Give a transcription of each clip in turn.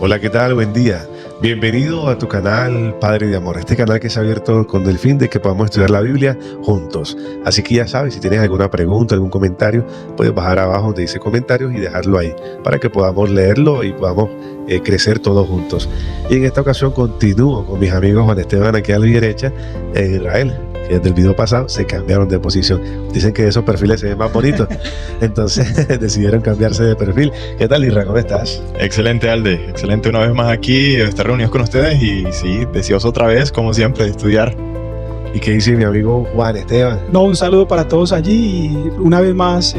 Hola, ¿qué tal? Buen día. Bienvenido a tu canal Padre de Amor, este canal que se ha abierto con el fin de que podamos estudiar la Biblia juntos. Así que ya sabes, si tienes alguna pregunta, algún comentario, puedes bajar abajo donde dice comentarios y dejarlo ahí para que podamos leerlo y podamos crecer todos juntos. Y en esta ocasión continúo con mis amigos Juan Esteban aquí a la derecha e Israel, que desde el video pasado se cambiaron de posición. Dicen que esos perfiles se ven más bonitos, entonces decidieron cambiarse de perfil. ¿Qué tal, Israel? ¿Cómo estás? Excelente, Alde. Excelente una vez más aquí, estar reunidos con ustedes y sí, deseoso otra vez, como siempre, de estudiar. ¿Y qué dice mi amigo Juan Esteban? No, un saludo para todos allí y una vez más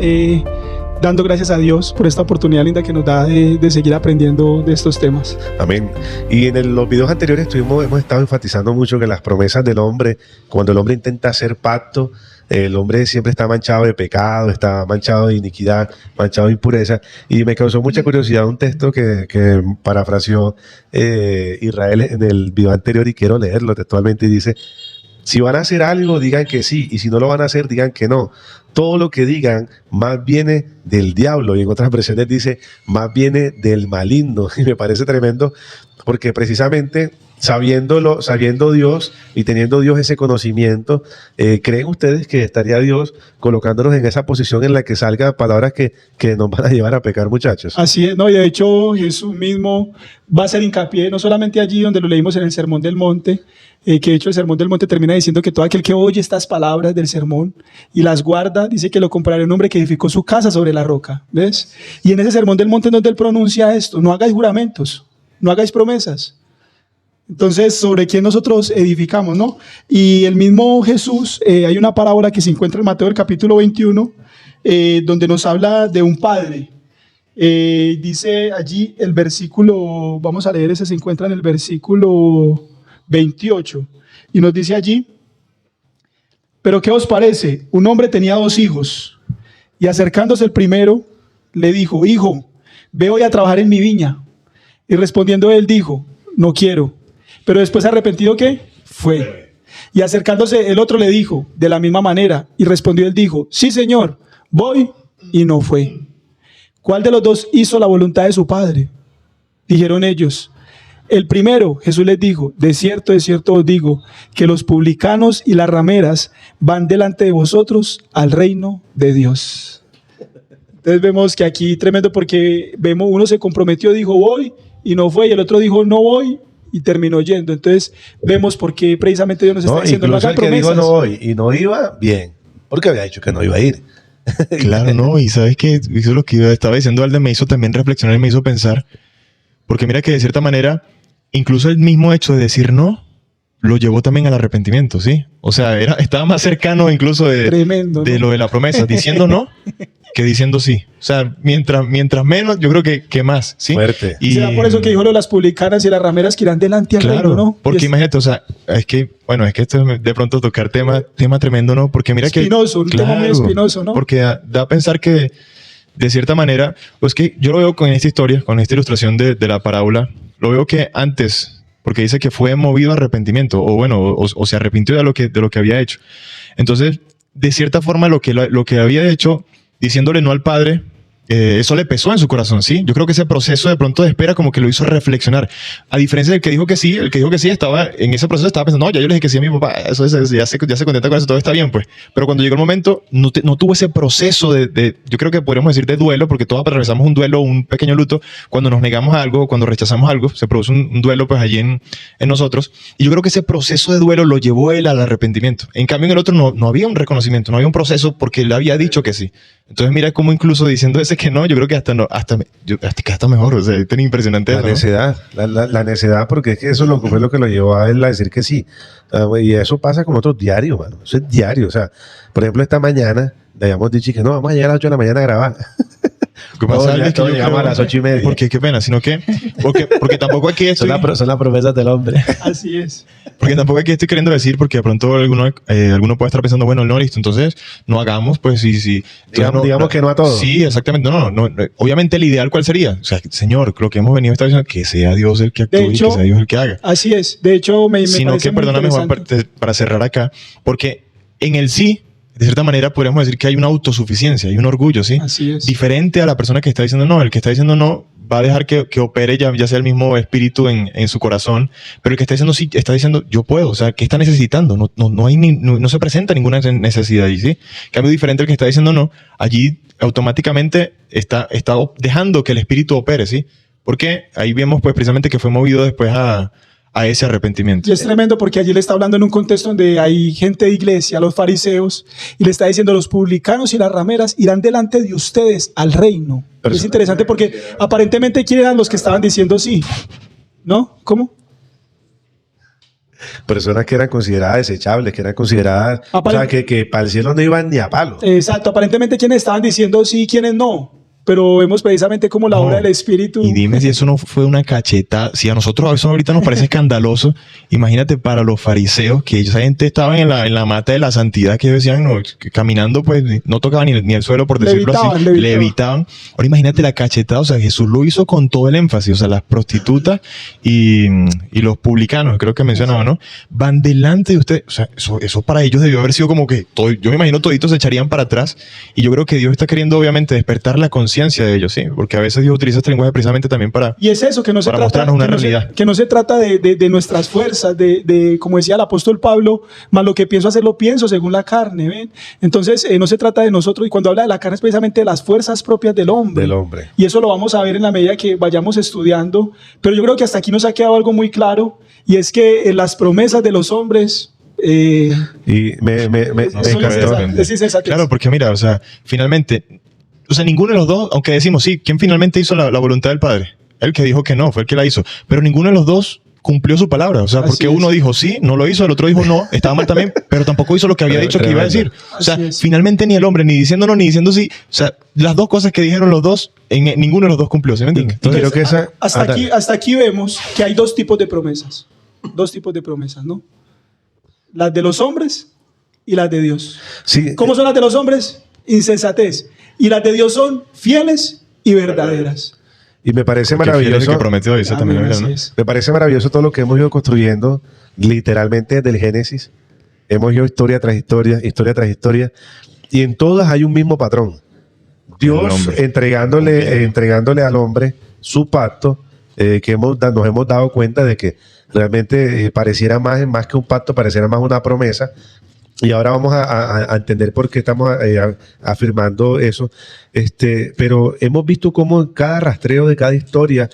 dando gracias a Dios por esta oportunidad linda que nos da de seguir aprendiendo de estos temas. Amén. Y en los videos anteriores hemos estado enfatizando mucho que las promesas del hombre, cuando el hombre intenta hacer pacto, el hombre siempre está manchado de pecado, está manchado de iniquidad, manchado de impureza. Y me causó mucha curiosidad un texto que parafraseó Israel en el video anterior y quiero leerlo textualmente y dice: si van a hacer algo, digan que sí, y si no lo van a hacer, digan que no. Todo lo que digan más viene del diablo, y en otras versiones dice más viene del maligno. Y me parece tremendo porque precisamente sabiendo Dios y teniendo Dios ese conocimiento, ¿creen ustedes que estaría Dios colocándonos en esa posición en la que salgan palabras que nos van a llevar a pecar, muchachos? Así es, ¿no? Y de hecho Jesús mismo va a hacer hincapié, no solamente allí donde lo leímos en el Sermón del Monte, que de hecho el Sermón del Monte termina diciendo que todo aquel que oye estas palabras del sermón y las guarda, dice que lo comparará un hombre que edificó su casa sobre la roca, ¿ves? Y en ese Sermón del Monte es donde él pronuncia esto: no hagáis juramentos, no hagáis promesas. Entonces, ¿sobre quién nosotros edificamos, no? Y el mismo Jesús, hay una parábola que se encuentra en Mateo el capítulo 21, donde nos habla de un padre. Dice allí el versículo, vamos a leer ese, se encuentra en el versículo 28, y nos dice allí: pero ¿qué os parece? Un hombre tenía 2 hijos, y acercándose el primero, le dijo: hijo, ve hoy a trabajar en mi viña. Y respondiendo él dijo: no quiero. Pero después, arrepentido, ¿qué? Fue. Y acercándose el otro le dijo de la misma manera, y respondió él dijo: sí, señor, voy, y no fue. ¿Cuál de los dos hizo la voluntad de su padre? Dijeron ellos: el primero. Jesús les dijo: de cierto os digo, que los publicanos y las rameras van delante de vosotros al reino de Dios. Entonces vemos que aquí tremendo, porque vemos, uno se comprometió, dijo voy, y no fue, y el otro dijo no voy, y terminó yendo. Entonces vemos por qué precisamente Dios nos está diciendo: no hagan promesas. Incluso el que dijo no voy y no iba, bien, porque había dicho que no iba a ir. Claro, no, y sabes que eso es lo que yo estaba diciendo, Alde, me hizo también reflexionar y me hizo pensar, porque mira que de cierta manera, incluso el mismo hecho de decir no, lo llevó también al arrepentimiento, ¿sí? O sea, estaba más cercano incluso Tremendo, de ¿no? lo de la promesa, diciendo no que diciendo sí. O sea, mientras menos, yo creo que más, ¿sí? Fuerte. Y será por eso que dijo lo de las publicanas y las rameras que irán delante al reino, ¿no? Porque imagínate, o sea, es que esto es de pronto tocar tema tremendo, ¿no? Porque mira espinoso, un tema muy espinoso, ¿no? Porque da a pensar que, de cierta manera, pues que yo lo veo con esta historia, con esta ilustración de la parábola, lo veo que antes, porque dice que fue movido a arrepentimiento, o se arrepintió de lo que había hecho. Entonces, de cierta forma, lo que había hecho, diciéndole no al padre, eso le pesó en su corazón, ¿sí? Yo creo que ese proceso de pronto de espera como que lo hizo reflexionar. A diferencia del que dijo que sí, el que dijo que sí estaba en ese proceso, estaba pensando: no, ya yo le dije que sí a mi papá, eso ya se contenta con eso, todo está bien, pues. Pero cuando llegó el momento, no tuvo ese proceso yo creo que podríamos decir de duelo, porque todos atravesamos un duelo, un pequeño luto, cuando nos negamos a algo, cuando rechazamos algo, se produce un duelo pues allí en nosotros. Y yo creo que ese proceso de duelo lo llevó él al arrepentimiento. En cambio, en el otro no había un reconocimiento, no había un proceso, porque él había dicho que sí. Entonces mira cómo incluso diciendo ese que no, yo creo que hasta mejor, o sea, es tan impresionante. La necedad, la necedad, porque es que eso fue lo que lo llevó a él a decir que sí. Y eso pasa con otros diarios, mano. Eso es diario. O sea, por ejemplo, esta mañana le habíamos dicho que no, vamos a llegar a las 8 de la mañana a grabar. Lo que pasa es que llegamos a las 8:30. Porque qué pena, sino que porque tampoco aquí estoy... Son las promesas del hombre. Así es. Porque tampoco aquí estoy queriendo decir, porque de pronto alguno puede estar pensando, bueno, no, listo, entonces no hagamos, pues sí. Digamos que no a todo. Sí, exactamente. No. Obviamente el ideal, ¿cuál sería? O sea, Señor, lo que hemos venido a estar diciendo, que sea Dios el que actúe y que sea Dios el que haga. Así es. De hecho, me sino parece que, perdóname, Juan, para cerrar acá, porque en el sí, de cierta manera podríamos decir que hay una autosuficiencia, hay un orgullo, ¿sí? Así es. Diferente a la persona que está diciendo no. El que está diciendo no va a dejar que opere ya sea el mismo espíritu en su corazón, pero el que está diciendo sí, está diciendo yo puedo, o sea, ¿qué está necesitando? No se presenta ninguna necesidad allí, ¿sí? Cambio diferente el que está diciendo no, allí automáticamente está dejando que el espíritu opere, ¿sí? Porque ahí vemos pues precisamente que fue movido después a ese arrepentimiento. Y es tremendo porque allí le está hablando en un contexto donde hay gente de iglesia, los fariseos, y le está diciendo los publicanos y las rameras irán delante de ustedes al reino. Pero es interesante porque aparentemente quién eran los que estaban diciendo sí, ¿no? ¿Cómo? Personas que eran consideradas desechables, que eran consideradas, o sea, que para el cielo no iban ni a palo. Exacto, aparentemente quienes estaban diciendo sí, quienes no. Pero vemos precisamente como la obra del Espíritu. Y dime si eso no fue una cachetada. Si a nosotros eso ahorita nos parece escandaloso, imagínate para los fariseos, que esa gente estaba en la mata de la santidad, que ellos decían, no, que caminando pues no tocaban ni el suelo, por decirlo así, levitaban. Ahora imagínate la cachetada, o sea, Jesús lo hizo con todo el énfasis, o sea, las prostitutas y los publicanos, creo que mencionaba, ¿no? Van delante de usted, o sea, eso para ellos debió haber sido como que, yo me imagino toditos se echarían para atrás, y yo creo que Dios está queriendo obviamente despertar la conciencia de ellos, sí, porque a veces Dios utiliza este lenguaje precisamente también para, y es eso, que no se para trata, mostrarnos una realidad. Que no se trata de nuestras fuerzas, como decía el apóstol Pablo, más lo que pienso hacer lo pienso según la carne, ¿ven? Entonces no se trata de nosotros, y cuando habla de la carne es precisamente de las fuerzas propias del hombre. Y eso lo vamos a ver en la medida que vayamos estudiando, pero yo creo que hasta aquí nos ha quedado algo muy claro, y es que las promesas de los hombres... y me encantó. Claro, porque mira, o sea, finalmente... O sea, ninguno de los dos, aunque decimos, sí, ¿quién finalmente hizo la voluntad del Padre? El que dijo que no, fue el que la hizo. Pero ninguno de los dos cumplió su palabra. O sea, porque uno dijo sí, no lo hizo, el otro dijo no, estaba mal también, pero tampoco hizo lo que había dicho que iba a decir. O sea, finalmente ni el hombre, ni diciendo no, ni diciendo sí. O sea, las dos cosas que dijeron los dos, ninguno de los dos cumplió. ¿Se me entiende? Entonces, creo que hasta aquí vemos que hay dos tipos de promesas. Dos tipos de promesas, ¿no? Las de los hombres y las de Dios. Sí. ¿Cómo son las de los hombres? Insensatez. Y las de Dios son fieles y verdaderas. Y me parece maravilloso. Que prometió, eso también, ¿no? Me parece maravilloso todo lo que hemos ido construyendo, literalmente desde el Génesis. Hemos ido historia tras historia, historia tras historia, y en todas hay un mismo patrón. Dios entregándole al hombre su pacto, que nos hemos dado cuenta de que realmente pareciera más que un pacto, pareciera más una promesa. Y ahora vamos a entender por qué estamos afirmando eso. Pero hemos visto cómo en cada rastreo de cada historia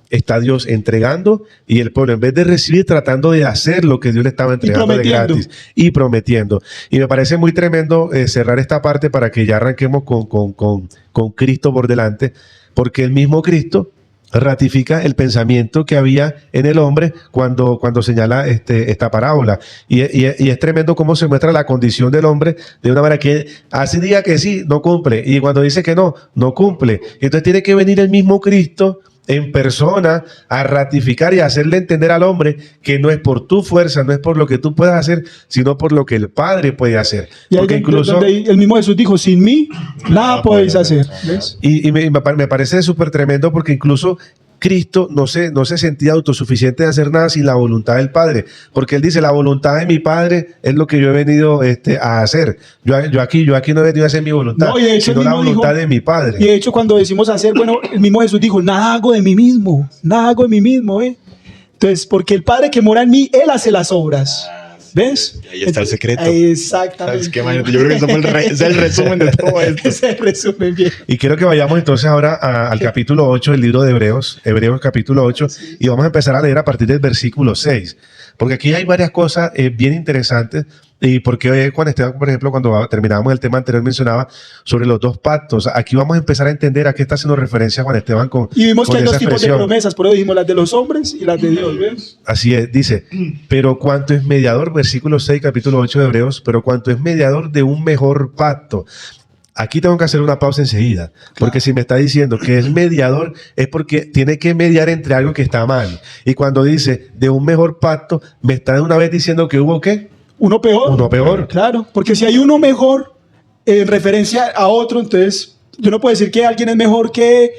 está Dios entregando, y el pueblo, en vez de recibir, tratando de hacer lo que Dios le estaba entregando de gratis y prometiendo. Y me parece muy tremendo cerrar esta parte para que ya arranquemos con Cristo por delante, porque el mismo Cristo ratifica el pensamiento que había en el hombre cuando señala esta parábola. Y es tremendo cómo se muestra la condición del hombre de una manera que así diga que sí, no cumple. Y cuando dice que no cumple. Entonces tiene que venir el mismo Cristo en persona a ratificar y hacerle entender al hombre que no es por tu fuerza, no es por lo que tú puedas hacer, sino por lo que el Padre puede hacer. Y porque incluso el mismo Jesús dijo, sin mí nada podéis hacer. ¿Ves? Y me parece súper tremendo, porque incluso Cristo no se sentía autosuficiente de hacer nada sin la voluntad del Padre, porque Él dice, la voluntad de mi Padre es lo que yo he venido a hacer. Yo aquí no he venido a hacer mi voluntad, sino la voluntad de mi Padre. Y de hecho, cuando decimos hacer, bueno, el mismo Jesús dijo, nada hago de mí mismo, Entonces, porque el Padre que mora en mí, Él hace las obras. ¿Ves? Ahí está el secreto. Exactamente. Yo creo que eso fue es el resumen de todo esto. Es el resumen, bien. Y quiero que vayamos entonces ahora al capítulo 8 del libro de Hebreos capítulo 8, y vamos a empezar a leer a partir del versículo 6. Porque aquí hay varias cosas bien interesantes. Y porque Juan Esteban, por ejemplo, cuando terminábamos el tema anterior, mencionaba sobre los dos pactos. Aquí vamos a empezar a entender a qué está haciendo referencia Juan Esteban y vimos que hay dos tipos de promesas, por eso dijimos las de los hombres y las de Dios, ¿ves? Así es, dice, pero cuanto es mediador, versículo 6, capítulo 8 de Hebreos, pero cuanto es mediador de un mejor pacto. Aquí tengo que hacer una pausa enseguida, porque si me está diciendo que es mediador, es porque tiene que mediar entre algo que está mal. Y cuando dice de un mejor pacto, me está de una vez diciendo que hubo ¿qué? Uno peor. Uno peor. Claro, porque si hay uno mejor en referencia a otro, entonces yo no puedo decir que alguien es mejor que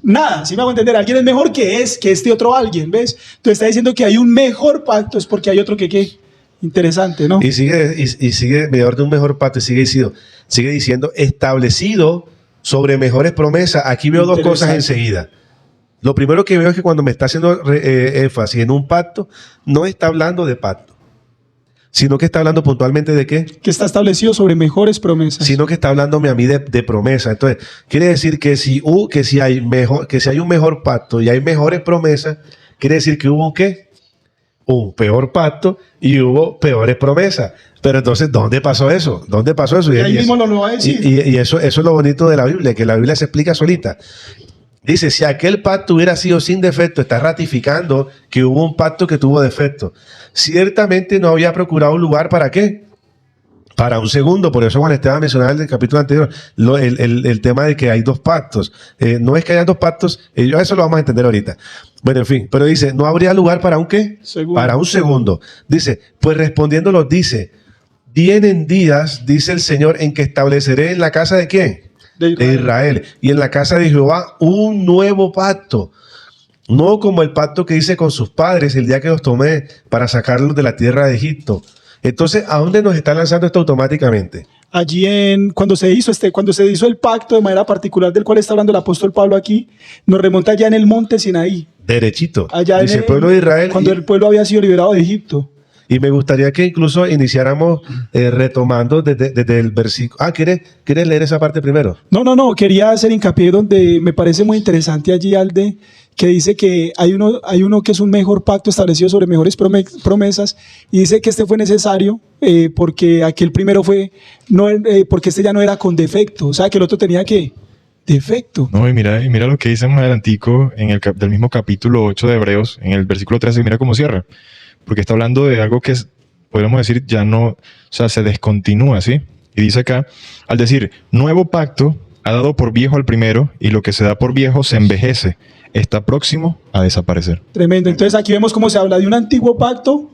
nada. Si me hago entender, alguien es mejor que este otro alguien, ¿ves? Entonces está diciendo que hay un mejor pacto, es porque hay otro que ¿qué? Interesante, ¿no? Y sigue mediador de un mejor pacto, y sigue diciendo establecido sobre mejores promesas. Aquí veo dos cosas enseguida. Lo primero que veo es que cuando me está haciendo énfasis en un pacto, no está hablando de pacto, sino que está hablando puntualmente de qué, Que está establecido sobre mejores promesas. sino que está hablándome a mí de promesa. Entonces, quiere decir que si hay un mejor pacto y hay mejores promesas, quiere decir que hubo un qué, un peor pacto y hubo peores promesas. Pero entonces, ¿dónde pasó eso? ¿Dónde pasó eso? Y ahí mismo lo va a decir. Y eso es lo bonito de la Biblia, que la Biblia se explica solita. Dice, si aquel pacto hubiera sido sin defecto, está ratificando que hubo un pacto que tuvo defecto. Ciertamente no había procurado un lugar para qué. Para un segundo, por eso Juan Esteban mencionaba en el capítulo anterior el tema de que hay dos pactos. No es que haya dos pactos, eso lo vamos a entender ahorita. Bueno, en fin, pero dice, no habría lugar para un qué. Segundo. Para un segundo. Dice, pues respondiéndolo dice, vienen días, dice el Señor, en que estableceré en la casa de quién. De Israel. Y en la casa de Jehová un nuevo pacto. No como el pacto que hice con sus padres el día que los tomé para sacarlos de la tierra de Egipto. Entonces, ¿a dónde nos está lanzando esto automáticamente? Allí cuando se hizo el pacto de manera particular del cual está hablando el apóstol Pablo aquí, nos remonta allá en el monte Sinaí. Derechito. Allá Dice el pueblo de Israel. Cuando el pueblo había sido liberado de Egipto. Y me gustaría que incluso iniciáramos retomando desde el versículo. ¿Quieres leer esa parte primero? No. Quería hacer hincapié donde me parece muy interesante allí, Alde, que dice que hay uno que es un mejor pacto establecido sobre mejores promesas, y dice que este fue necesario porque aquel primero porque este ya no era con defecto, o sea, que el otro tenía que defecto. No, y mira lo que dice más adelantico en del mismo capítulo 8 de Hebreos, en el versículo 13, mira cómo cierra. Porque está hablando de algo que podríamos decir, ya no, o sea, se descontinúa, ¿sí? Y dice acá, al decir, nuevo pacto ha dado por viejo al primero, y lo que se da por viejo se envejece, está próximo a desaparecer. Tremendo. Entonces aquí vemos cómo se habla de un antiguo pacto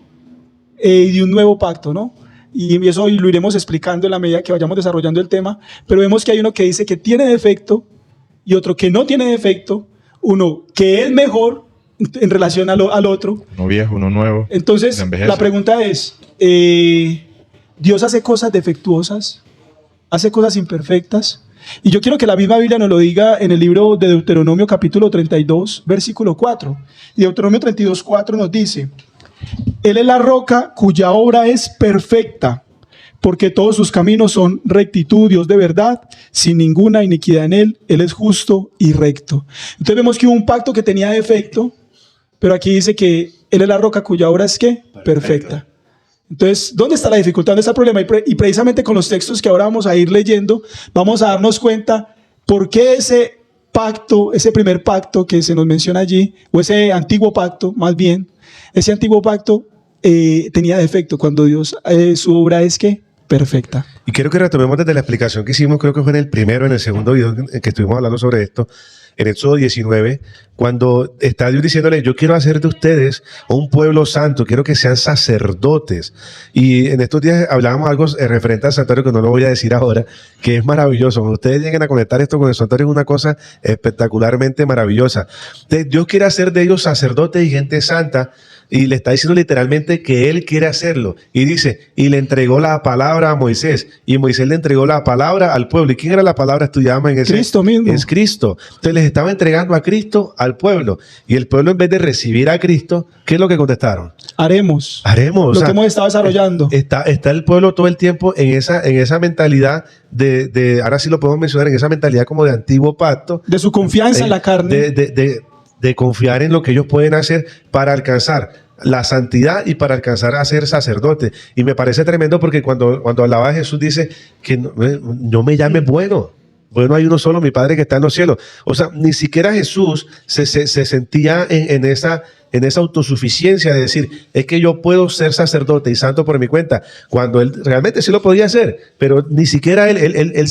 y de un nuevo pacto, ¿no? Y eso lo iremos explicando en la medida que vayamos desarrollando el tema, pero vemos que hay uno que dice que tiene defecto y otro que no tiene defecto, uno que es mejor en relación al otro. Uno viejo, uno nuevo. Entonces, la pregunta es, ¿Dios hace cosas defectuosas? ¿Hace cosas imperfectas? Y yo quiero que la misma Biblia nos lo diga en el libro de Deuteronomio capítulo 32, versículo 4. Y Deuteronomio 32, 4 nos dice, Él es la roca cuya obra es perfecta, porque todos sus caminos son rectitud, Dios de verdad, sin ninguna iniquidad en Él es justo y recto. Entonces vemos que hubo un pacto que tenía defecto, pero aquí dice que Él es la roca cuya obra es ¿qué? Perfecta. Entonces, ¿dónde está la dificultad? ¿Dónde está el problema? Y precisamente con los textos que ahora vamos a ir leyendo, vamos a darnos cuenta por qué ese pacto, ese primer pacto que se nos menciona allí, o ese antiguo pacto, más bien, ese antiguo pacto tenía defecto cuando Dios, su obra es ¿qué? Perfecta. Y quiero que retomemos desde la explicación que hicimos, creo que fue en el segundo video en que estuvimos hablando sobre esto, en Éxodo 19, cuando está Dios diciéndole, yo quiero hacer de ustedes un pueblo santo, quiero que sean sacerdotes. Y en estos días hablábamos algo referente al santuario que no lo voy a decir ahora, que es maravilloso. Cuando ustedes lleguen a conectar esto con el santuario es una cosa espectacularmente maravillosa. Entonces, Dios quiere hacer de ellos sacerdotes y gente santa, y le está diciendo literalmente que Él quiere hacerlo. Y dice, y le entregó la palabra a Moisés, y Moisés le entregó la palabra al pueblo. ¿Y quién era la palabra estudiada en ese? Cristo mismo. Es Cristo. Entonces les estaba entregando a Cristo al pueblo. Y el pueblo, en vez de recibir a Cristo, ¿qué es lo que contestaron? Haremos. Haremos. Lo que hemos estado desarrollando. Está el pueblo todo el tiempo en esa mentalidad ahora sí lo podemos mencionar, en esa mentalidad como de antiguo pacto. De su confianza en la carne. De confiar en lo que ellos pueden hacer para alcanzar la santidad y para alcanzar a ser sacerdote. Y me parece tremendo porque cuando hablaba Jesús dice que no me llames bueno. Bueno, hay uno solo, mi Padre que está en los cielos. O sea, ni siquiera Jesús se sentía en esa autosuficiencia de decir, es que yo puedo ser sacerdote y santo por mi cuenta, cuando él realmente sí lo podía hacer, pero ni siquiera él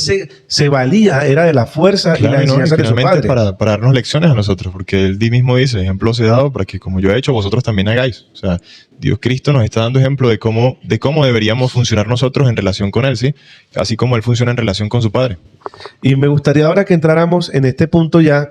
se valía, era de la fuerza, claro, y la enseñanza de su Padre. Para darnos lecciones a nosotros, porque él mismo dice, ejemplo os he dado para que como yo he hecho, vosotros también hagáis. O sea, Dios Cristo nos está dando ejemplo de cómo deberíamos funcionar nosotros en relación con Él, ¿sí? Así como Él funciona en relación con su Padre. Y me gustaría ahora que entráramos en este punto ya,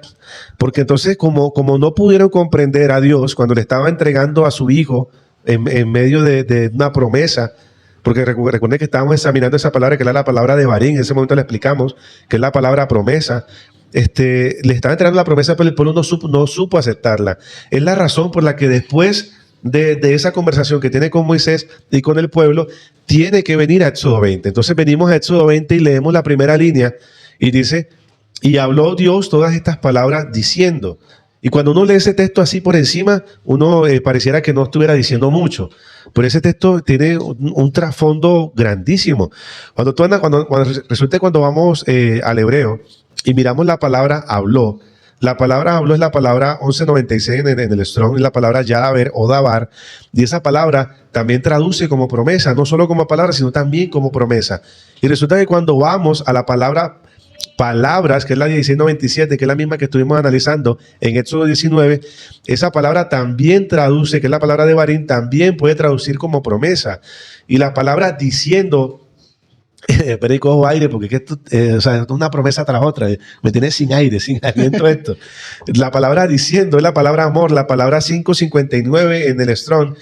porque entonces como no pudieron comprender a Dios cuando le estaba entregando a su Hijo en medio de una promesa, porque recuerden que estábamos examinando esa palabra que era la palabra de Barín, en ese momento le explicamos que es la palabra promesa. le estaba entregando la promesa, pero el pueblo no supo aceptarla. Es la razón por la que después de esa conversación que tiene con Moisés y con el pueblo, tiene que venir a Éxodo 20. Entonces venimos a Éxodo 20 y leemos la primera línea y dice, y habló Dios todas estas palabras diciendo. Y cuando uno lee ese texto así por encima, uno pareciera que no estuviera diciendo mucho. Pero ese texto tiene un trasfondo grandísimo. Cuando vamos al hebreo y miramos la palabra habló, la palabra habló es la palabra 1196 en el Strong, es la palabra yadaber o dabar, y esa palabra también traduce como promesa, no solo como palabra, sino también como promesa. Y resulta que cuando vamos a la palabra palabras, que es la 1697, que es la misma que estuvimos analizando en Éxodo 19, esa palabra también traduce, que es la palabra de Barín, también puede traducir como promesa. Y la palabra diciendo, pero cojo aire porque esto, es una promesa tras otra, me tiene sin aire, sin aliento esto. La palabra diciendo es la palabra amor, la palabra 559 en el Strong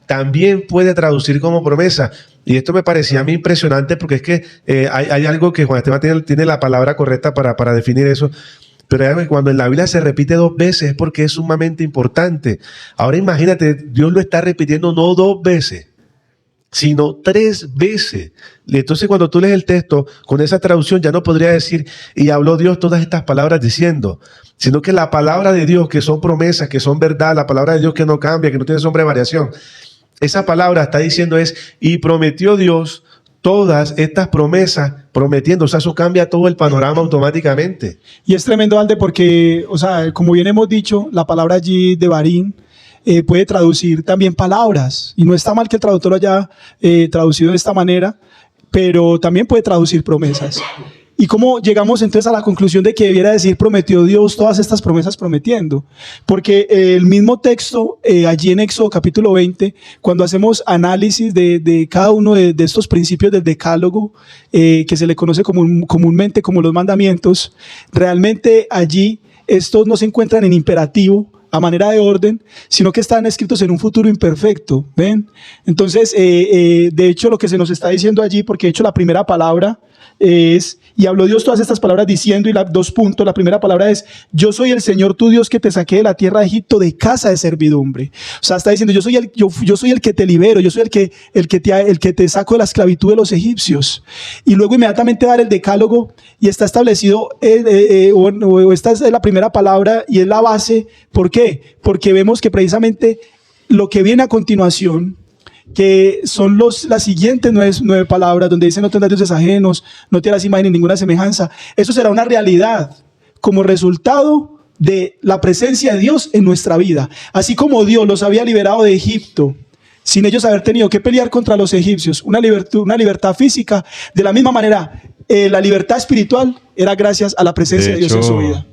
también puede traducir como promesa. Y esto me parecía a mí impresionante porque es que hay algo que Juan Esteban tiene la palabra correcta para definir eso. Pero hay algo que cuando en la Biblia se repite 2 veces es porque es sumamente importante. Ahora imagínate, Dios lo está repitiendo no 2 veces, sino 3 veces. Y entonces cuando tú lees el texto con esa traducción ya no podría decir y habló Dios todas estas palabras diciendo, sino que la palabra de Dios, que son promesas, que son verdad, la palabra de Dios que no cambia, que no tiene sombra de variación, esa palabra está diciendo es y prometió Dios todas estas promesas, prometiendo, o sea, eso cambia todo el panorama automáticamente. Y es tremendo, Alde, porque, o sea, como bien hemos dicho, la palabra allí de Barín puede traducir también palabras, y no está mal que el traductor lo haya traducido de esta manera, pero también puede traducir promesas. ¿Y cómo llegamos entonces a la conclusión de que debiera decir prometió Dios todas estas promesas prometiendo? Porque el mismo texto, allí en Éxodo capítulo 20, cuando hacemos análisis de cada uno de estos principios del decálogo, que se le conoce comúnmente como los mandamientos, realmente allí estos no se encuentran en imperativo, a manera de orden, sino que están escritos en un futuro imperfecto, ¿ven? Entonces, de hecho, lo que se nos está diciendo allí, porque de hecho la primera palabra es, y habló Dios todas estas palabras diciendo, y 2 puntos, la primera palabra es, yo soy el Señor tu Dios que te saqué de la tierra de Egipto de casa de servidumbre. O sea, está diciendo, yo soy el que te libero, yo soy el que te saco de la esclavitud de los egipcios. Y luego inmediatamente dar el decálogo, y está establecido, esta es la primera palabra, y es la base. ¿Por qué? Porque vemos que precisamente lo que viene a continuación, que son las siguientes 9 palabras, donde dice no tendrás dioses ajenos, no te harás imagen ni ninguna semejanza, eso será una realidad como resultado de la presencia de Dios en nuestra vida. Así como Dios los había liberado de Egipto, sin ellos haber tenido que pelear contra los egipcios, una libertad física, de la misma manera, la libertad espiritual era gracias a la presencia de Dios en su vida.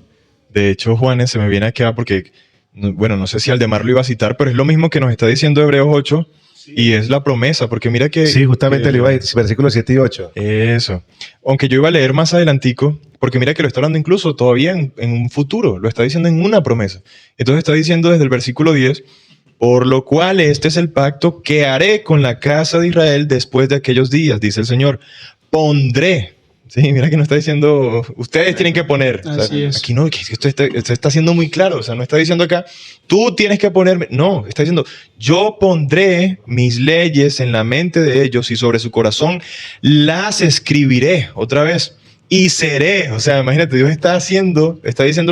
De hecho, Juanes, se me viene acá porque, bueno, no sé si Aldemar lo iba a citar, pero es lo mismo que nos está diciendo Hebreos 8, y es la promesa, porque mira que... Sí, justamente le iba a decir, versículos 7 y 8. Eso. Aunque yo iba a leer más adelantico, porque mira que lo está hablando incluso todavía en un futuro, lo está diciendo en una promesa. Entonces está diciendo desde el versículo 10, por lo cual este es el pacto que haré con la casa de Israel después de aquellos días, dice el Señor. Pondré... Sí, mira que no está diciendo, ustedes tienen que poner. O sea, aquí no, esto está siendo muy claro. O sea, no está diciendo acá, tú tienes que ponerme. No, está diciendo, yo pondré mis leyes en la mente de ellos y sobre su corazón las escribiré otra vez. Y seré, o sea, imagínate, Dios está diciendo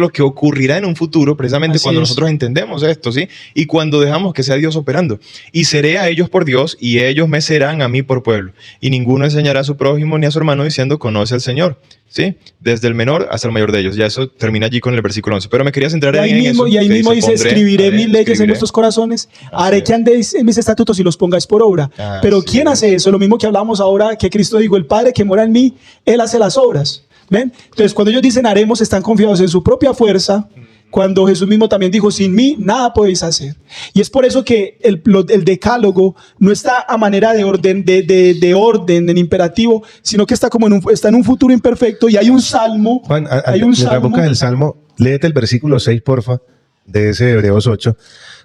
lo que ocurrirá en un futuro, precisamente así cuando nosotros entendemos esto, ¿sí? Y cuando dejamos que sea Dios operando. Y seré a ellos por Dios, y ellos me serán a mí por pueblo. Y ninguno enseñará a su prójimo ni a su hermano diciendo, conoce al Señor, ¿sí? Desde el menor hasta el mayor de ellos. Ya eso termina allí con el versículo 11. Pero me quería centrar en eso. Y ahí mismo dice, escribiré mis leyes en vuestros corazones, haré que andéis en mis estatutos y los pongáis por obra. Pero ¿quién hace eso? Lo mismo que hablamos ahora, que Cristo dijo, el Padre que mora en mí, Él hace las obras. ¿Ven? Entonces, cuando ellos dicen haremos, están confiados en su propia fuerza, cuando Jesús mismo también dijo, sin mí nada podéis hacer. Y es por eso que el decálogo no está a manera de orden, de orden, en imperativo, sino que está como está en un futuro imperfecto, y hay un salmo. Juan, mientras buscas el salmo, léete el versículo 6, porfa, de ese Hebreos 8,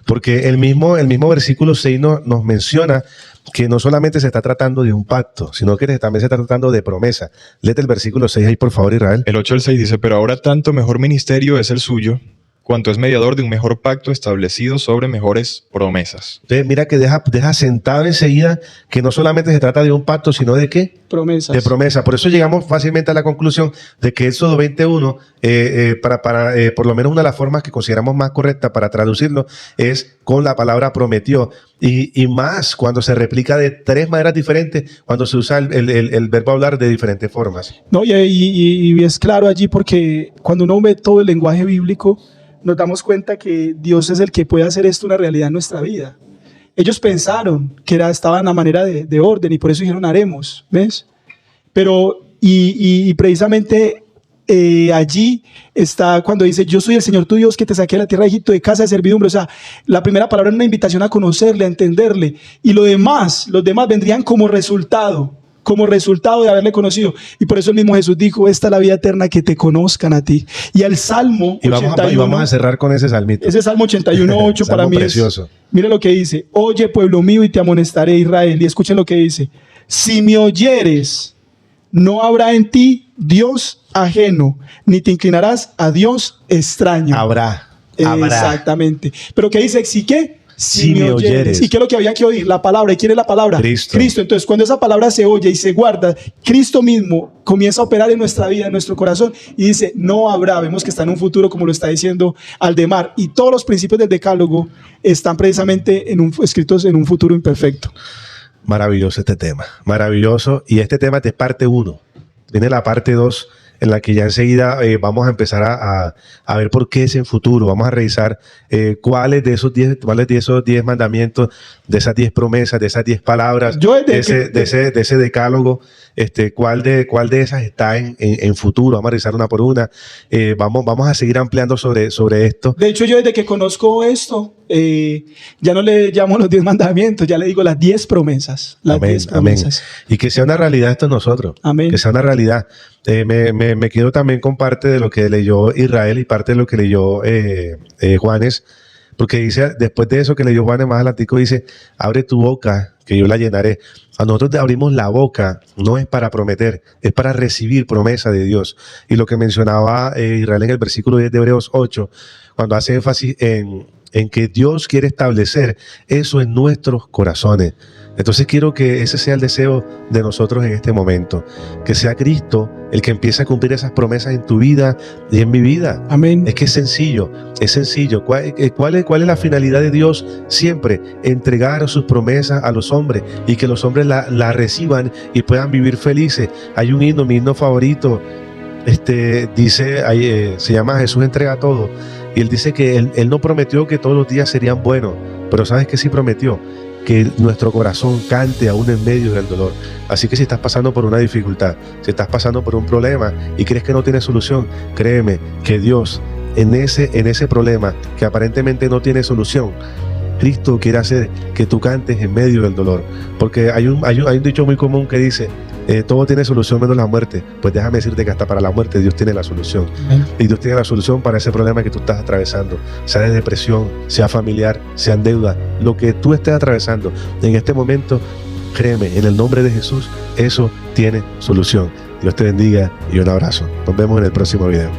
porque el mismo versículo 6 nos menciona que no solamente se está tratando de un pacto, sino que también se está tratando de promesa. Léete el versículo 6 ahí, por favor, Israel. El 8 al 6 dice, pero ahora tanto mejor ministerio es el suyo, cuanto es mediador de un mejor pacto establecido sobre mejores promesas. Entonces, mira que deja sentado enseguida que no solamente se trata de un pacto, sino de ¿qué? Promesas. De promesa. Por eso llegamos fácilmente a la conclusión de que Éxodo 21, por lo menos una de las formas que consideramos más correcta para traducirlo, es con la palabra prometió. Y más cuando se replica de tres maneras diferentes, cuando se usa el verbo hablar de diferentes formas. No, y es claro allí porque cuando uno ve todo el lenguaje bíblico, nos damos cuenta que Dios es el que puede hacer esto una realidad en nuestra vida. Ellos pensaron que estaban a manera de orden y por eso dijeron haremos, ¿ves? Pero, y precisamente allí está cuando dice, yo soy el Señor tu Dios que te saqué de la tierra de Egipto de casa de servidumbre. O sea, la primera palabra es una invitación a conocerle, a entenderle. Y los demás vendrían como resultado de haberle conocido. Y por eso el mismo Jesús dijo, esta es la vida eterna, que te conozcan a ti. Y el Salmo 81, y vamos a cerrar con ese salmito. Ese Salmo 81:8 para mí precioso. Mira lo que dice, oye pueblo mío y te amonestaré, Israel. Y escuchen lo que dice, si me oyeres, no habrá en ti Dios ajeno, ni te inclinarás a Dios extraño. Habrá. Exactamente. Pero ¿qué dice? ¿Sí qué? Si me oyeres. ¿Y qué es lo que había que oír? La palabra. ¿Y quién es la palabra? Cristo. Entonces, cuando esa palabra se oye y se guarda, Cristo mismo comienza a operar en nuestra vida, en nuestro corazón, y dice, no habrá. Vemos que está en un futuro, como lo está diciendo Aldemar. Y todos los principios del decálogo están precisamente escritos en un futuro imperfecto. Maravilloso este tema. Maravilloso. Y este tema es parte 1. Viene la parte 2. En la que ya enseguida vamos a empezar a ver por qué es en futuro. Vamos a revisar cuáles de esos 10 mandamientos, de esas 10 promesas, de esas 10 palabras, de ese decálogo, cuál de esas está en futuro. Vamos a revisar una por una. Vamos a seguir ampliando sobre esto. De hecho, yo desde que conozco esto, ya no le llamo los 10 mandamientos, ya le digo las 10 promesas. Las 10 promesas. Amén. Y que sea una realidad esto en nosotros. Amén. Que sea una realidad. Me quedo también con parte de lo que leyó Israel y parte de lo que leyó Juanes, porque dice, después de eso que leyó Juanes más adelantico, dice, abre tu boca, que yo la llenaré. A nosotros abrimos la boca, no es para prometer, es para recibir promesa de Dios. Y lo que mencionaba Israel en el versículo 10 de Hebreos 8, cuando hace énfasis en que Dios quiere establecer eso en nuestros corazones. Entonces quiero que ese sea el deseo de nosotros en este momento, que sea Cristo el que empiece a cumplir esas promesas en tu vida y en mi vida. Amén. Es que es sencillo. ¿Cuál es la finalidad de Dios? Siempre entregar sus promesas a los hombres y que los hombres la reciban y puedan vivir felices. Hay un himno, mi himno favorito, dice, se llama Jesús entrega todo. Y él dice que él no prometió que todos los días serían buenos, pero ¿sabes qué sí prometió? Que nuestro corazón cante aún en medio del dolor. Así que si estás pasando por una dificultad, si estás pasando por un problema y crees que no tiene solución, créeme que Dios en ese problema que aparentemente no tiene solución, Cristo quiere hacer que tú cantes en medio del dolor. Porque hay un dicho muy común que dice, todo tiene solución menos la muerte. Pues déjame decirte que hasta para la muerte Dios tiene la solución. Amén. Y Dios tiene la solución para ese problema que tú estás atravesando, sea de depresión, sea familiar, sea en deuda, lo que tú estés atravesando en este momento, créeme, en el nombre de Jesús, eso tiene solución. Dios te bendiga y un abrazo. Nos vemos en el próximo video.